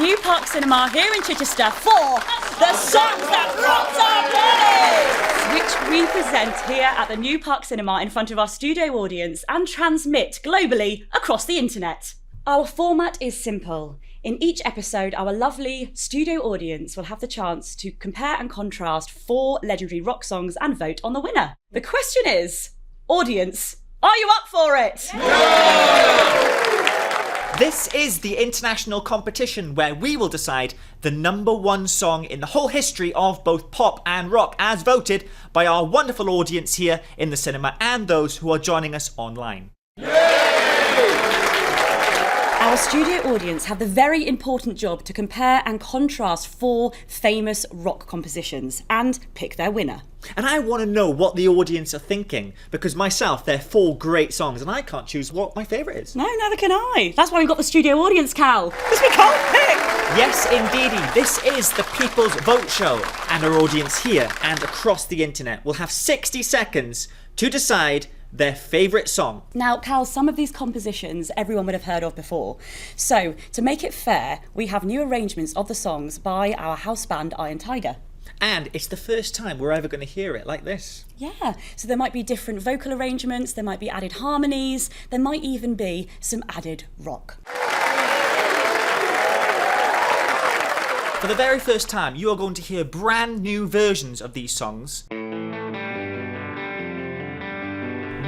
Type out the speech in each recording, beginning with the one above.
New Park Cinema here in Chichester for The Songs That Rocked Our Bodies, which we present here at the New Park Cinema in front of our studio audience and transmit globally across the internet. Our format is simple. In each episode, our lovely studio audience will have the chance to compare and contrast 4 legendary rock songs and vote on the winner. The question is, audience, are you up for it? Yeah! This is the international competition where we will decide the #1 song in the whole history of both pop and rock, as voted by our wonderful audience here in the cinema and those who are joining us online. Our studio audience have the very important job to compare and contrast 4 famous rock compositions and pick their winner. And I want to know what the audience are thinking, because myself, they're 4 great songs and I can't choose what my favourite is. No, neither can I. That's why we've got the studio audience, Cal, because we can't pick. Yes, indeedy. This is the People's Vote Show, and our audience here and across the internet will have 60 seconds to decide their favourite song. Now, Cal, some of these compositions everyone would have heard of before. So, to make it fair, we have new arrangements of the songs by our house band Iron Tyger. And it's the first time we're ever going to hear it like this. Yeah, so there might be different vocal arrangements, there might be added harmonies, there might even be some added rock. For the very first time, you are going to hear brand new versions of these songs.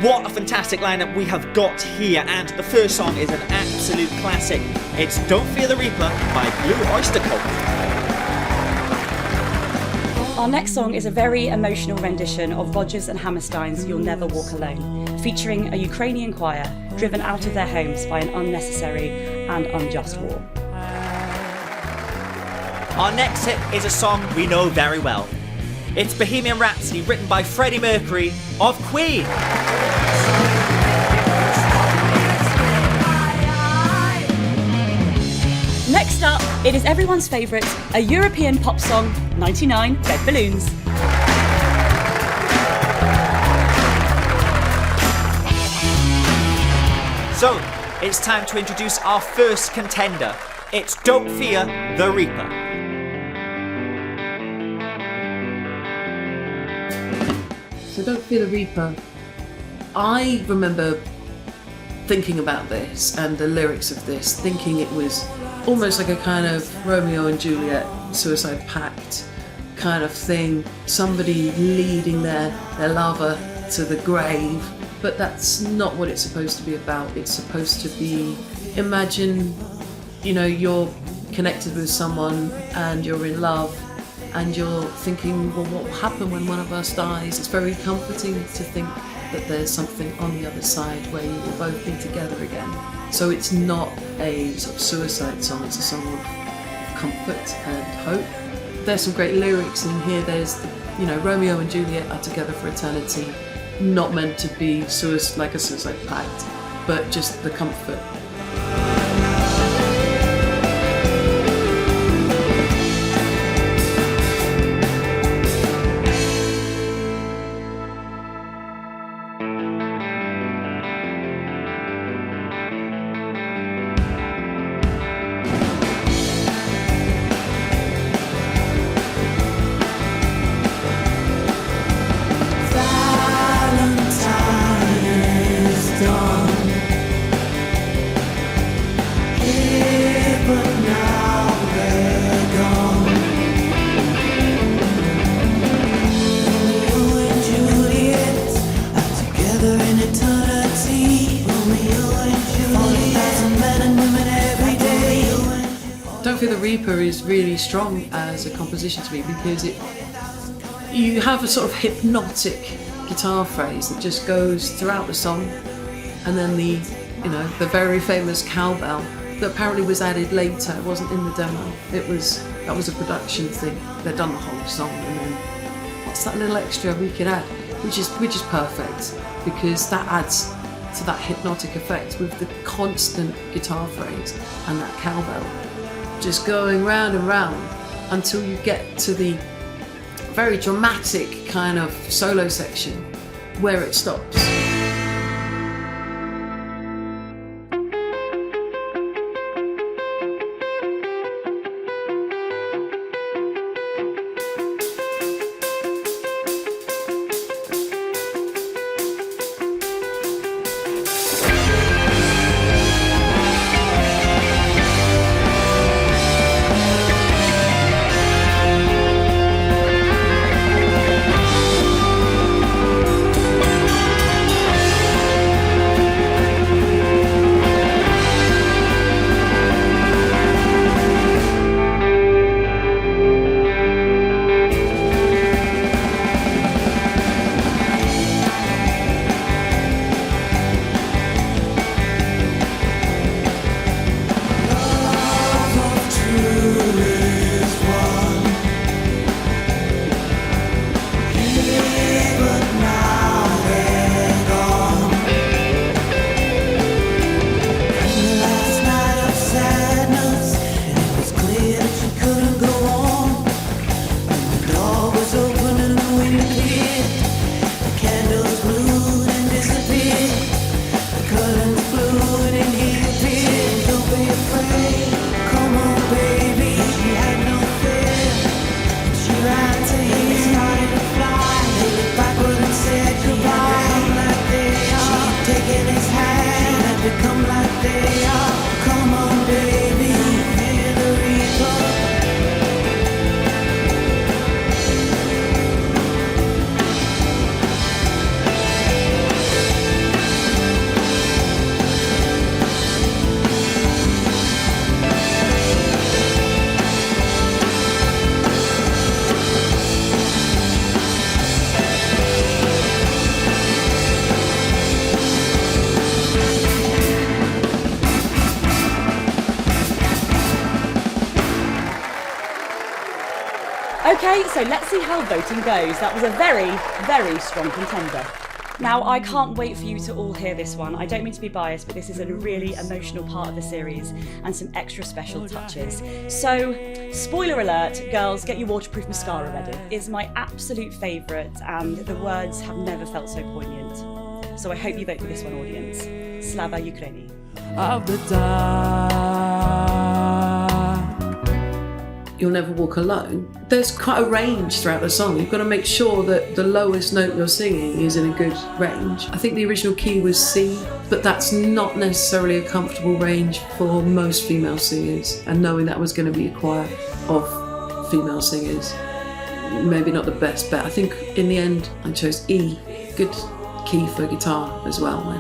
What a fantastic lineup we have got here, and the first song is an absolute classic. It's Don't Fear the Reaper by Blue Oyster Cult. Our next song is a very emotional rendition of Rodgers and Hammerstein's You'll Never Walk Alone, featuring a Ukrainian choir driven out of their homes by an unnecessary and unjust war. Our next hit is a song we know very well. It's Bohemian Rhapsody, written by Freddie Mercury of Queen. Next up, it is everyone's favourite, a European pop song, 99 Red Balloons. So, it's time to introduce our first contender. It's Don't Fear the Reaper. So Don't Fear the Reaper, I remember thinking about this and the lyrics of this, thinking it was almost like a kind of Romeo and Juliet suicide pact kind of thing, somebody leading their lover to the grave, but that's not what it's supposed to be about. It's supposed to be, imagine, you're connected with someone and you're in love and you're thinking, well, what will happen when one of us dies? It's very comforting to think that there's something on the other side where you will both be together again. So it's not a sort of suicide song, it's a song of comfort and hope. There's some great lyrics in here. There's, Romeo and Juliet are together for eternity, not meant to be like a suicide pact, but just the comfort. Don't Fear the Reaper is really strong as a composition to me because you have a sort of hypnotic guitar phrase that just goes throughout the song, and then the very famous cowbell that apparently was added later. It wasn't in the demo. That was a production thing. They'd done the whole song, and then what's that little extra we could add, which is perfect because that adds to that hypnotic effect with the constant guitar phrase and that cowbell just going round and round until you get to the very dramatic kind of solo section where it stops. Okay, so let's see how voting goes. That was a very, very strong contender. Now, I can't wait for you to all hear this one. I don't mean to be biased, but this is a really emotional part of the series and some extra special touches. So, spoiler alert, girls, get your waterproof mascara ready. It's my absolute favourite, and the words have never felt so poignant. So I hope you vote for this one, audience. Slava Ukraini. Of the dark. You'll Never Walk Alone. There's quite a range throughout the song. You've got to make sure that the lowest note you're singing is in a good range. I think the original key was C, but that's not necessarily a comfortable range for most female singers. And knowing that was going to be a choir of female singers, maybe not the best bet. I think in the end I chose E. Good key for guitar as well, man.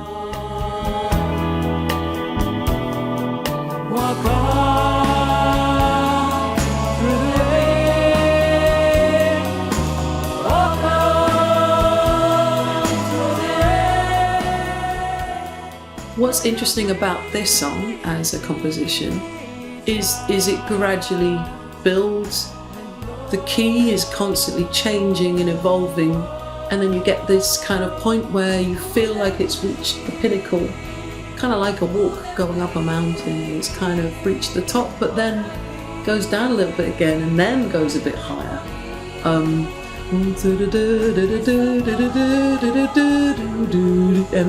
Walk on. What's interesting about this song as a composition is it gradually builds. The key is constantly changing and evolving, and then you get this kind of point where you feel like it's reached the pinnacle, kind of like a walk going up a mountain. It's kind of reached the top, but then goes down a little bit again, and then goes a bit higher. And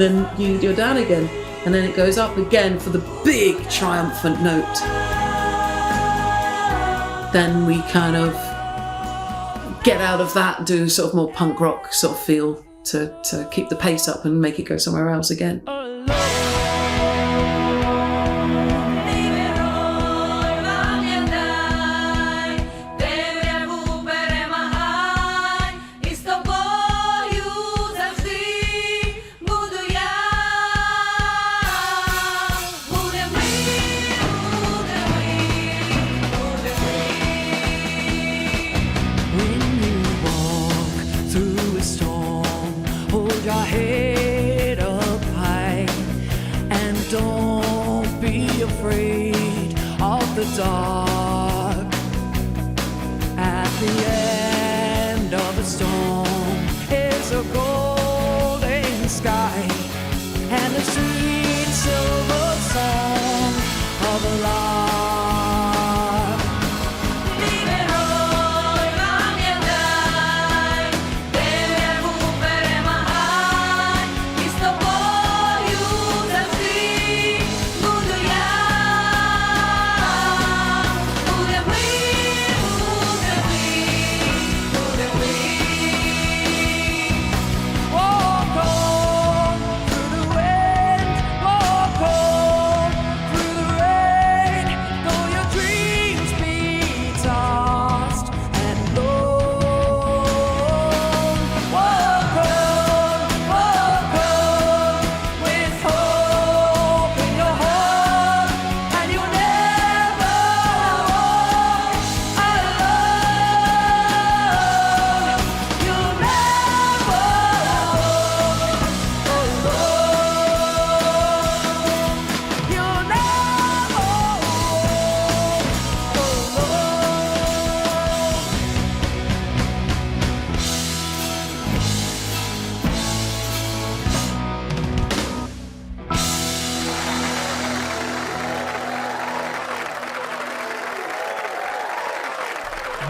then you're down again. And then it goes up again for the big triumphant note. Then we kind of get out of that, do sort of more punk rock sort of feel to keep the pace up and make it go somewhere else again. Dark at the end of a storm is a golden sky and a sweet silver song of a lark.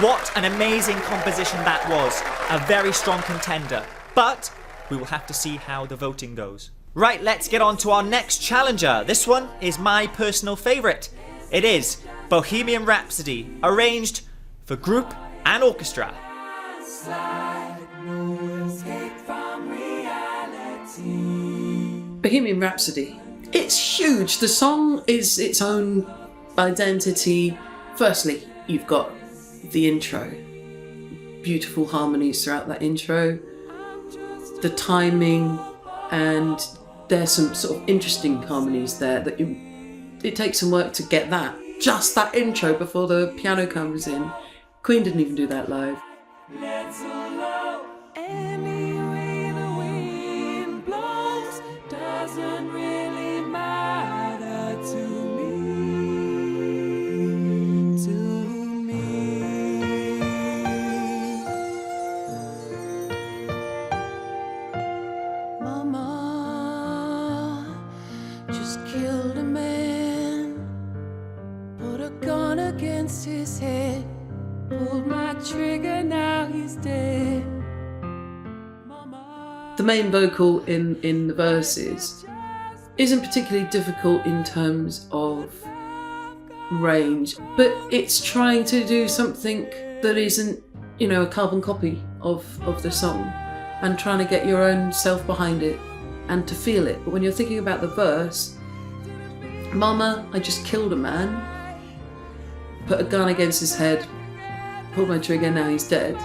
What an amazing composition that was. A very strong contender. But we will have to see how the voting goes. Right, let's get on to our next challenger. This one is my personal favourite. It is Bohemian Rhapsody, arranged for group and orchestra. Bohemian Rhapsody. It's huge. The song is its own identity. Firstly, you've got the intro. Beautiful harmonies throughout that intro. The timing, and there's some sort of interesting harmonies there that it takes some work to get that. Just that intro before the piano comes in. Queen didn't even do that live. Any way the wind blows doesn't really matter to me. his head. Pulled my trigger, now he's dead. The main vocal in the verses isn't particularly difficult in terms of range, but it's trying to do something that isn't, you know, a carbon copy of the song, and trying to get your own self behind it and to feel it. But when you're thinking about the verse, Mama, I just killed a man, put a gun against his head, pulled my trigger, now he's dead.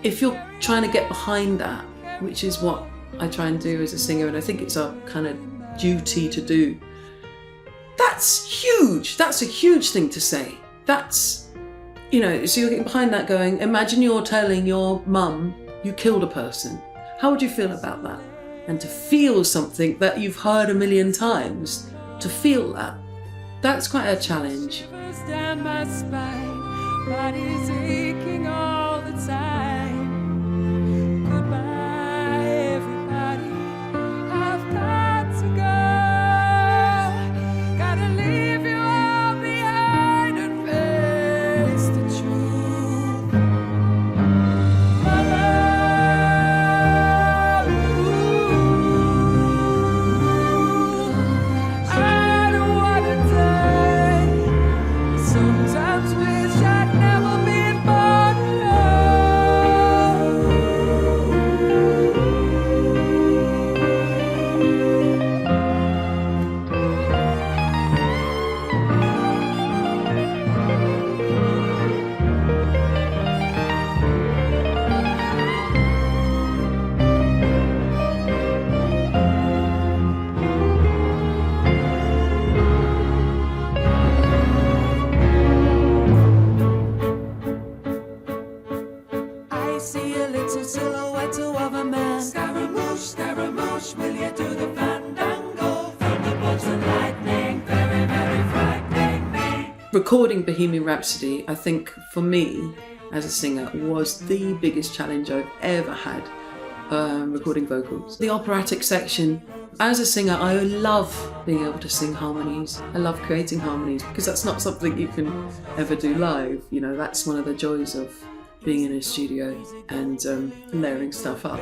If you're trying to get behind that, which is what I try and do as a singer, and I think it's our kind of duty to do, that's huge. That's a huge thing to say. That's, you know, so you're getting behind that going, imagine you're telling your mum you killed a person. How would you feel about that? And to feel something that you've heard a million times, to feel that, that's quite a challenge. Down my spine, body's aching all the time. Goodbye, everybody. I've got to go. Gotta leave you all behind and face the truth. Mama, I don't wanna die. Sometimes wish I'd never been born I see a little silhouette of a man. Scaramouche, will you do the fandango? Thunderbolts and lightning, very, very frightening me. Recording Bohemian Rhapsody, I think for me as a singer, was the biggest challenge I've ever had, recording vocals. The operatic section, as a singer, I love being able to sing harmonies. I love creating harmonies because that's not something you can ever do live. You know, that's one of the joys of being in a studio and layering stuff up.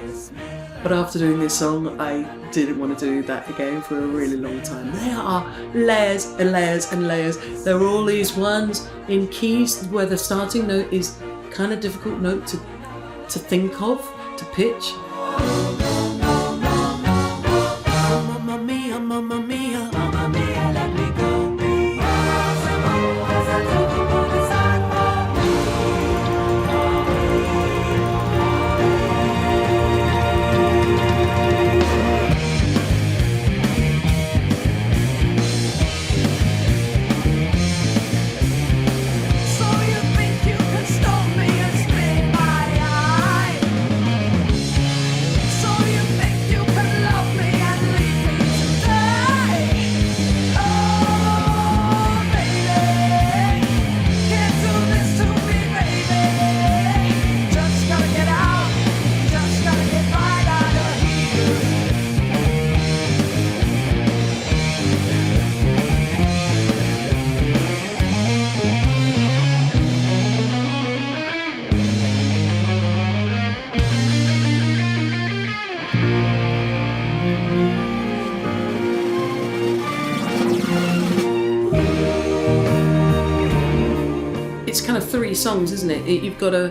But after doing this song, I didn't want to do that again for a really long time. There are layers and layers and layers. There are all these ones in keys where the starting note is kind of difficult note to think of, to pitch. Mamma mia, mamma mia, mamma mia, let me go. It's kind of three songs, isn't it? You've got a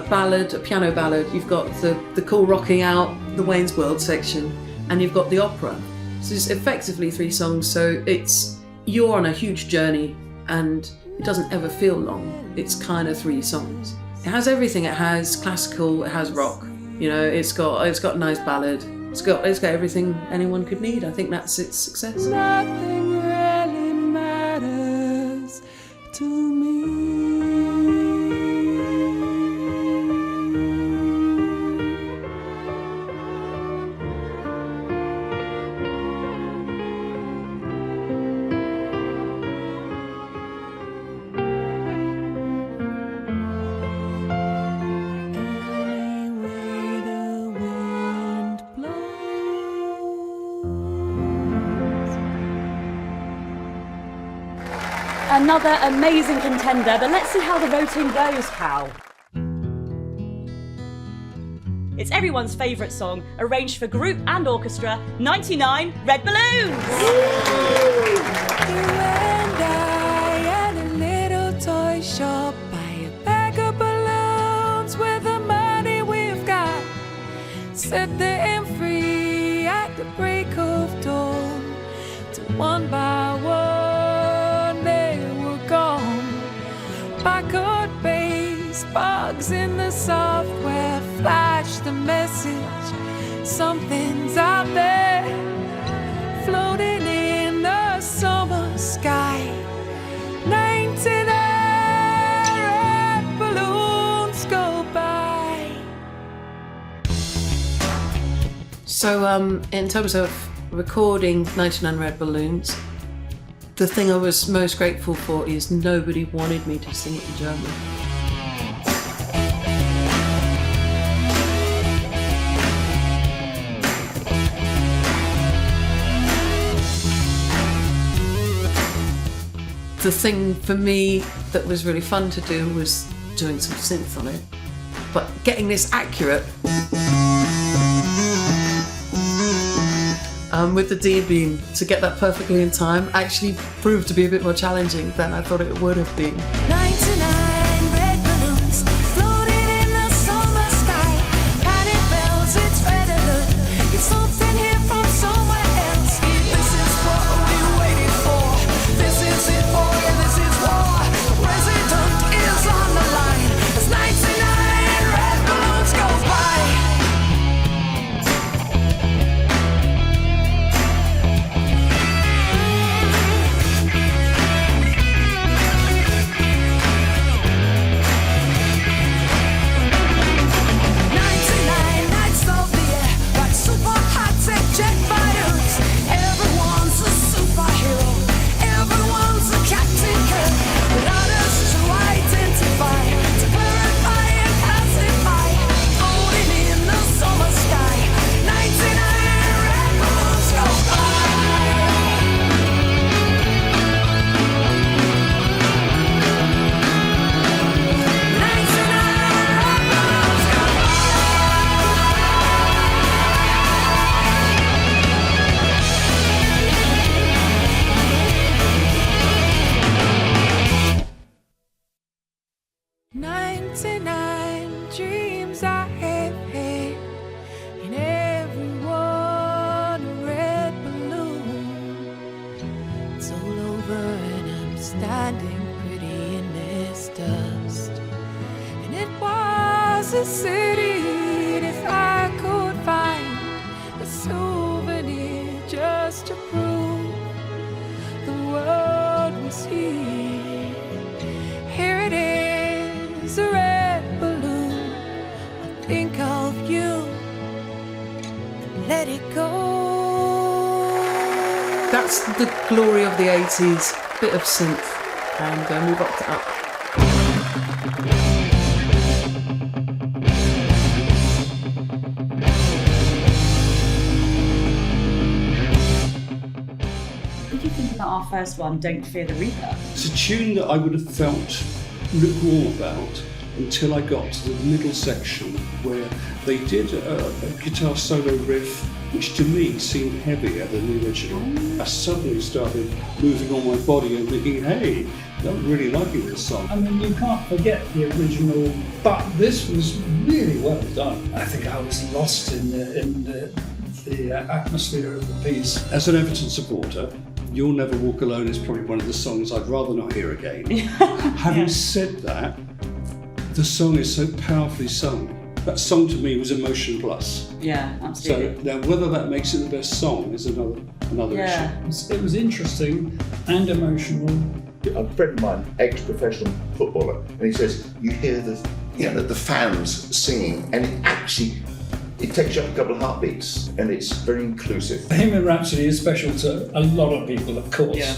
ballad, a piano ballad, you've got the cool rocking out, the Wayne's World section, and you've got the opera. So it's effectively three songs, so you're on a huge journey and it doesn't ever feel long. It's kind of three songs. It has everything. It has classical, it has rock, you know, it's got a nice ballad, it's got everything anyone could need. I think that's its success. Nothing really matters to me. Another amazing contender, but let's see how the voting goes, Cal. It's everyone's favourite song, arranged for group and orchestra, 99 Red Balloons! You and I at a little toy shop, buy a bag of balloons with the money we've got. Set them free at the break of dawn. To one by one they were gone. Backward bass, bugs in the software flash the message. Something's out there, floating in the summer sky. 99 red balloons go by. So in terms of recording 99 Red Balloons, the thing I was most grateful for is nobody wanted me to sing it in German. The thing for me that was really fun to do was doing some synth on it, but getting this accurate with the D-beam to get that perfectly in time actually proved to be a bit more challenging than I thought it would have been. 99 red balloons floating in the summer sky. Panic bells, it's red alert. It's something here from somewhere else. This is what we waited for. This is it, boy, and this is war. The president is on the line as 99 red balloons go by. Dreams I have had, and everyone a red balloon. It's all over and I'm standing pretty in this dust. And it was a city, and if I could find a souvenir just to prove the world was here. Here it is, a red balloon. Think of you, let it go. That's the glory of the 80s, bit of synth, and we rocked it up. What did you think about our first one, Don't Fear the Reaper? It's a tune that I would have felt lukewarm about until I got to the middle section where they did a guitar solo riff which to me seemed heavier than the original. I suddenly started moving on my body and thinking, hey, I'm really liking this song. I mean, you can't forget the original, but this was really well done. I think I was lost in the atmosphere of the piece. As an Everton supporter, You'll Never Walk Alone is probably one of the songs I'd rather not hear again. Having said that, the song is so powerfully sung. That song to me was emotion plus. Yeah, absolutely. So now whether that makes it the best song is another issue. It was interesting and emotional. A friend of mine, ex-professional footballer, and he says you hear the fans singing, and it takes you up a couple of heartbeats, and it's very inclusive. Bohemian Rhapsody is special to a lot of people, of course. Yeah.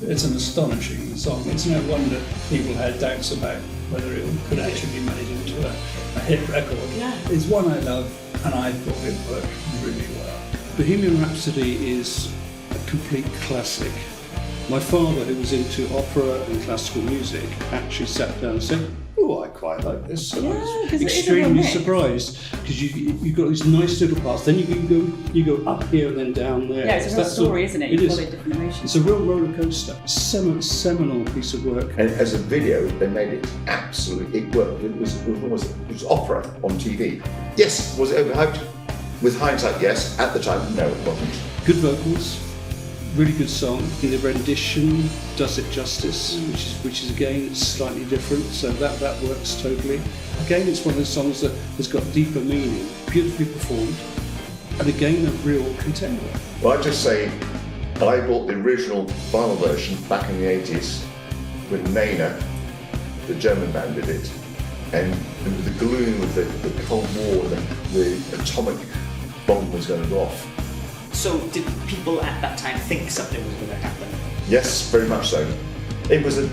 It's an astonishing song. It's no wonder people had doubts about whether it could actually be made into a hit record. Yeah. It's one I love, and I thought it worked really well. Bohemian Rhapsody is a complete classic. My father, who was into opera and classical music, actually sat down and said, "Oh, I quite like this." So I was 'cause it is a real extremely mix. surprised because you've got these nice little parts. Then you go up here and then down there. Yeah, it's a real That sort of- story, isn't it? It You is. follow different emotions. It's a real roller coaster. Seminal piece of work. And as a video, they made it absolutely, it worked. It was opera on TV. Yes, was it overhyped? With hindsight, yes. At the time, no, it wasn't. Good vocals, really good song. The rendition does it justice, which is again slightly different. So that works totally. Again, it's one of those songs that has got deeper meaning, beautifully performed, and again a real contender. Well, I'd just say, I bought the original vinyl version back in the 80s when Nena, the German band, did it. And with the gloom of the Cold War, the atomic bomb was going to go off. So did people at that time think something was going to happen? Yes, very much so. It was a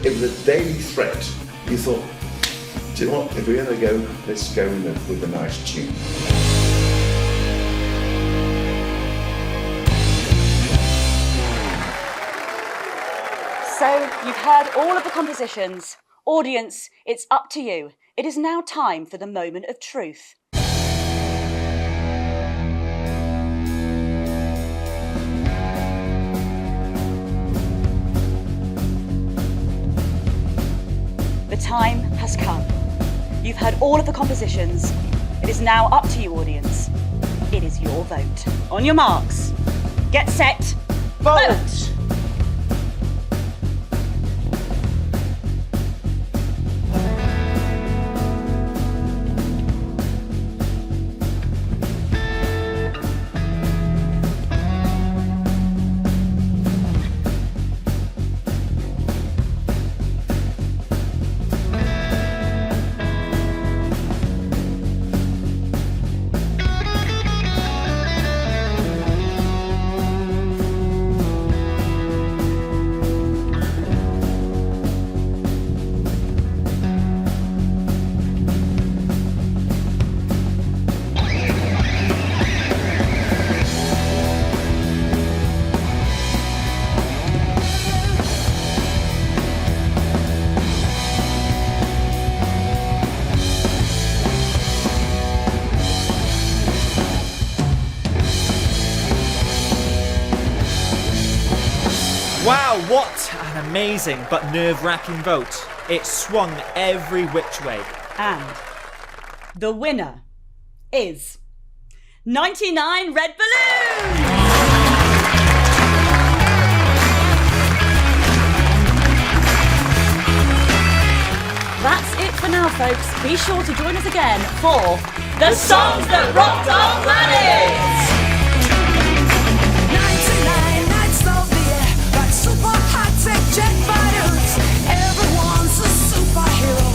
daily threat. You thought, do you know what, if we're going to go, let's go with a nice tune. So, you've heard all of the compositions. Audience, it's up to you. It is now time for the moment of truth. The time has come. You've heard all of the compositions. It is now up to you, audience. It is your vote. On your marks. Get set. Vote! Wow, what an amazing but nerve-wracking vote. It swung every which way. And the winner is 99 Red Balloons! That's it for now, folks. Be sure to join us again for The Songs That Rocked Our Planet! 99 nights of the year, like super high-tech jet fighters. Everyone's a superhero,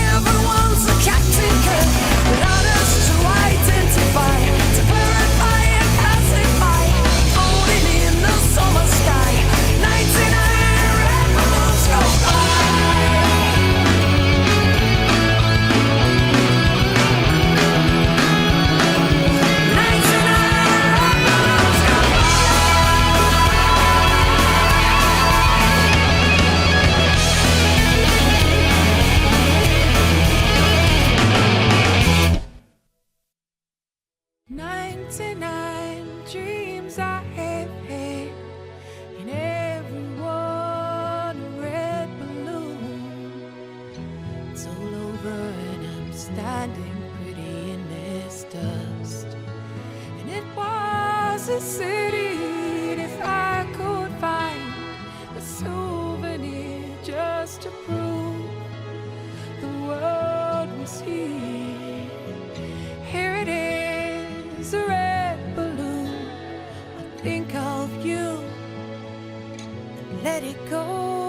everyone's a Captain Kirk. Without us to identify, to clarify and pacify, floating in the summer sky. 99 red balloons go by. 99 dreams I have had, and every one a red balloon. It's all over and I'm standing pretty in this dust. And it was a city if I could find a souvenir just to prove the world was here. Here it is, a red balloon. I think of you and let it go.